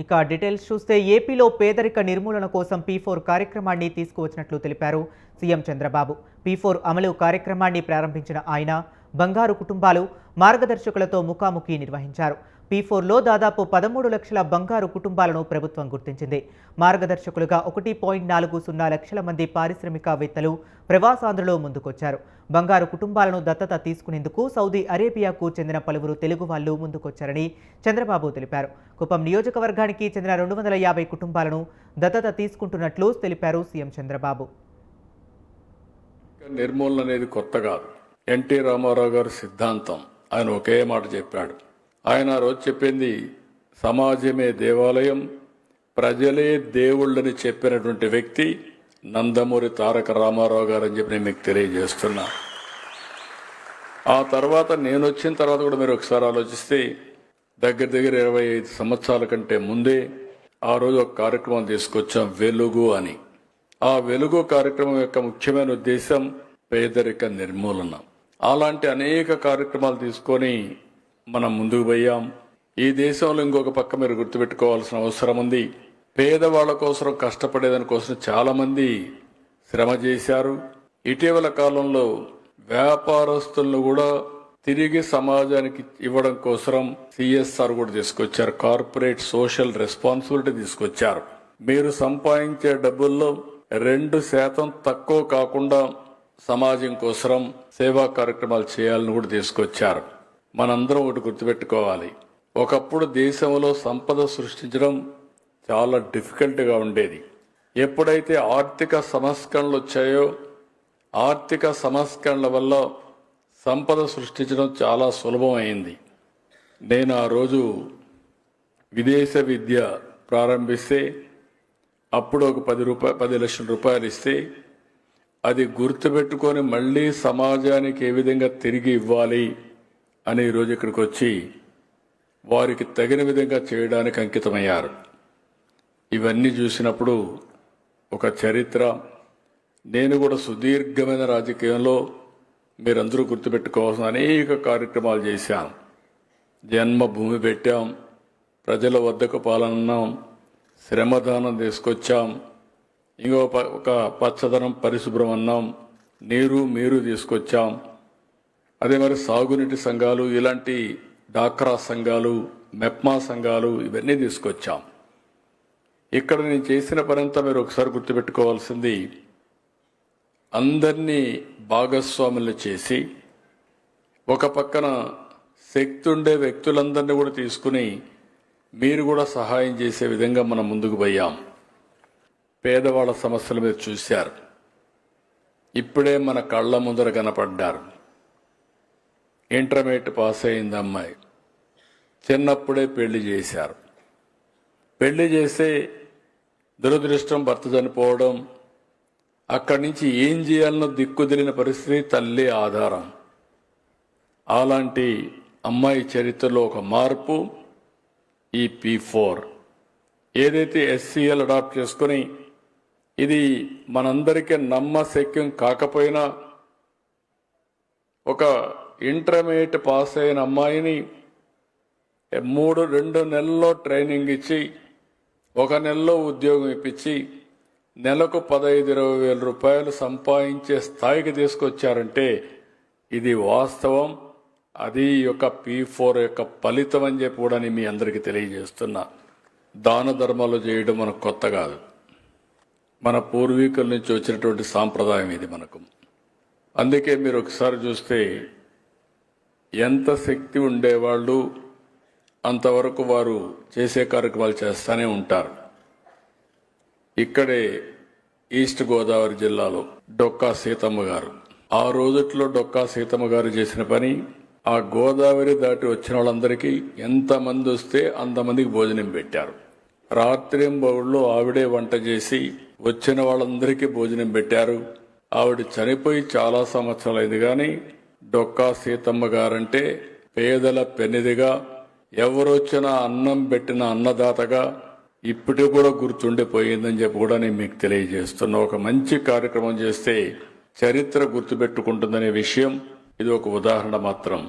ఇక డీటెయిల్స్ చూస్తే ఏపీలో పేదరిక నిర్మూలన కోసం P4 కార్యక్రమాన్ని తీసుకువచ్చినట్లు తెలిపారు సీఎం చంద్రబాబు. P4 అమలు కార్యక్రమాన్ని ప్రారంభించిన ఆయన బంగారు కుటుంబాలు మార్గదర్శకులతో ముఖాముఖి నిర్వహించారు. P4లో దాదాపు 13 లక్షల బంగారు కుటుంబాలను ప్రభుత్వం గుర్తించింది. మార్గదర్శకులుగా 1.40 లక్షల మంది పారిశ్రామికవేత్తలు, ప్రవాసాంధ్రులు ముందుకొచ్చారు. బంగారు కుటుంబాలను దత్తత తీసుకునేందుకు సౌదీ అరేబియాకు చెందిన పలువురు తెలుగు వాళ్లు ముందుకొచ్చారని చంద్రబాబు తెలిపారు. కుప్పం నియోజకవర్గానికి చెందిన 250 కుటుంబాలను దత్తత తీసుకుంటున్నట్లు తెలిపారు సీఎం చంద్రబాబు. నిర్మూలన అనేది కొత్త కాదు. ఎన్టీ రామారావు గారి సిద్ధాంతం. ఆయన ఒకే మాట చెప్పాడు. ఆయన ఆ రోజు చెప్పింది సమాజమే దేవాలయం, ప్రజలే దేవుళ్ళని చెప్పినటువంటి వ్యక్తి నందమూరి తారక రామారావు గారు అని చెప్పి నేను మీకు తెలియజేస్తున్నా. ఆ తర్వాత నేను వచ్చిన తర్వాత కూడా మీరు ఒకసారి ఆలోచిస్తే దగ్గర 25 సంవత్సరాల కంటే ముందే ఆ రోజు ఒక కార్యక్రమం తీసుకొచ్చాం, వెలుగు అని. ఆ వెలుగు కార్యక్రమం యొక్క ముఖ్యమైన ఉద్దేశం పేదరిక నిర్మూలన. అలాంటి అనేక కార్యక్రమాలు తీసుకొని మనం ముందుకు పోయాం. ఈ దేశంలో ఇంకొక పక్క మీరు గుర్తుపెట్టుకోవాల్సిన అవసరం ఉంది. పేదవాళ్ల కోసం, కష్టపడేదాని కోసం చాలా మంది శ్రమ చేశారు. ఇటీవల కాలంలో వ్యాపారస్తులను కూడా తిరిగి సమాజానికి ఇవ్వడం కోసం CSR కూడా తీసుకొచ్చారు. కార్పొరేట్ సోషల్ రెస్పాన్సిబిలిటీ తీసుకొచ్చారు. మీరు సంపాదించే డబ్బుల్లో 2% తక్కువ కాకుండా సమాజం కోసం సేవా కార్యక్రమాలు చేయాలని కూడా తీసుకొచ్చారు. మనందరం ఒకటి గుర్తుపెట్టుకోవాలి. ఒకప్పుడు దేశంలో సంపద సృష్టించడం చాలా డిఫికల్ట్గా ఉండేది. ఎప్పుడైతే ఆర్థిక సంస్కరణలు వచ్చాయో, ఆర్థిక సంస్కరణల వల్ల సంపద సృష్టించడం చాలా సులభమైంది. నేను ఆ రోజు విదేశ విద్య ప్రారంభిస్తే అప్పుడు ఒక 10 లక్షల రూపాయలు ఇస్తే అది గుర్తుపెట్టుకొని మళ్ళీ సమాజానికి ఏ విధంగా తిరిగి ఇవ్వాలి అని ఈరోజు ఇక్కడికి వచ్చి వారికి తగిన విధంగా చేయడానికి అంకితమయ్యారు. ఇవన్నీ చూసినప్పుడు ఒక చరిత్ర. నేను కూడా సుదీర్ఘమైన రాజకీయంలో మీరందరూ గుర్తుపెట్టుకోవాల్సిన అనేక కార్యక్రమాలు చేశాం. జన్మభూమి పెట్టాం, ప్రజల వద్దకు పాలన్నాం, శ్రమదానం తీసుకొచ్చాం, ఒక పచ్చదనం పరిశుభ్రం అన్నాం, నీరు మీరు తీసుకొచ్చాం. అదే మరి సాగునీటి సంఘాలు, ఇలాంటి డాక్రా సంఘాలు, మెప్మా సంఘాలు ఇవన్నీ తీసుకొచ్చాం. ఇక్కడ నేను చేసిన పనంతా మీరు ఒకసారి గుర్తుపెట్టుకోవాల్సింది, అందరినీ భాగస్వాములు చేసి ఒక పక్కన శక్తి ఉండే వ్యక్తులందరినీ కూడా తీసుకుని మీరు కూడా సహాయం చేసే విధంగా మనం ముందుకు పోయాం. పేదవాళ్ళ సమస్యల మీద చూశారు. ఇప్పుడే మన కళ్ళ ముందర కనపడ్డారు. ఇంటర్మీడియట్ పాస్ అయింది అమ్మాయి, చిన్నప్పుడే పెళ్లి చేశారు. పెళ్లి చేస్తే దురదృష్టం భర్త చనిపోవడం, అక్కడి నుంచి ఏం చేయాలనో దిక్కుదిలిన పరిస్థితి, తల్లి ఆధారం. అలాంటి అమ్మాయి చరిత్రలో ఒక మార్పు ఈ P4 ఏదైతే SCL అడాప్ట్ చేసుకొని, ఇది మనందరికీ నమ్మశక్యం కాకపోయినా ఒక ఇంటర్మీడియట్ పాస్ అయిన అమ్మాయిని 2 నెలల్లో ట్రైనింగ్ ఇచ్చి 1 నెలలో ఉద్యోగం ఇప్పించి నెలకు 15-20 వేల రూపాయలు సంపాదించే స్థాయికి తీసుకొచ్చారంటే ఇది వాస్తవం. అది యొక్క P4 యొక్క ఫలితం అని చెప్పి కూడా మీ అందరికీ తెలియజేస్తున్నా. దాన ధర్మాలు చేయడం మనకు కొత్త కాదు. మన పూర్వీకుల నుంచి వచ్చినటువంటి సాంప్రదాయం ఇది మనకు. అందుకే మీరు ఒకసారి చూస్తే ఎంత శక్తి ఉండేవాళ్ళు అంతవరకు వారు చేసే కార్యక్రమాలు చేస్తూనే ఉంటారు. ఇక్కడే ఈస్ట్ గోదావరి జిల్లాలో డొక్కా సీతమ్మ గారు, ఆ రోజుట్లో డొక్కా సీతమ్మ గారు చేసిన పని, ఆ గోదావరి దాటి వచ్చిన వాళ్ళందరికీ ఎంతమంది వస్తే అంతమందికి భోజనం పెట్టారు. రాత్రింబౌళ్ళు ఆవిడే వంట చేసి వచ్చిన వాళ్ళందరికీ భోజనం పెట్టారు. ఆవిడ చనిపోయి చాలా సంవత్సరాలైంది, కానీ డొక్కా సీతమ్మ గారంటే పేదల పెన్నిదిగా, ఎవరొచ్చినా అన్నం పెట్టిన అన్నదాతగా ఇప్పటికి కూడా గుర్తుండిపోయిందని చెప్పి కూడా నేను మీకు తెలియజేస్తున్నా. ఒక మంచి కార్యక్రమం చేస్తే చరిత్ర గుర్తుపెట్టుకుంటుందనే విషయం ఇది ఒక ఉదాహరణ మాత్రం.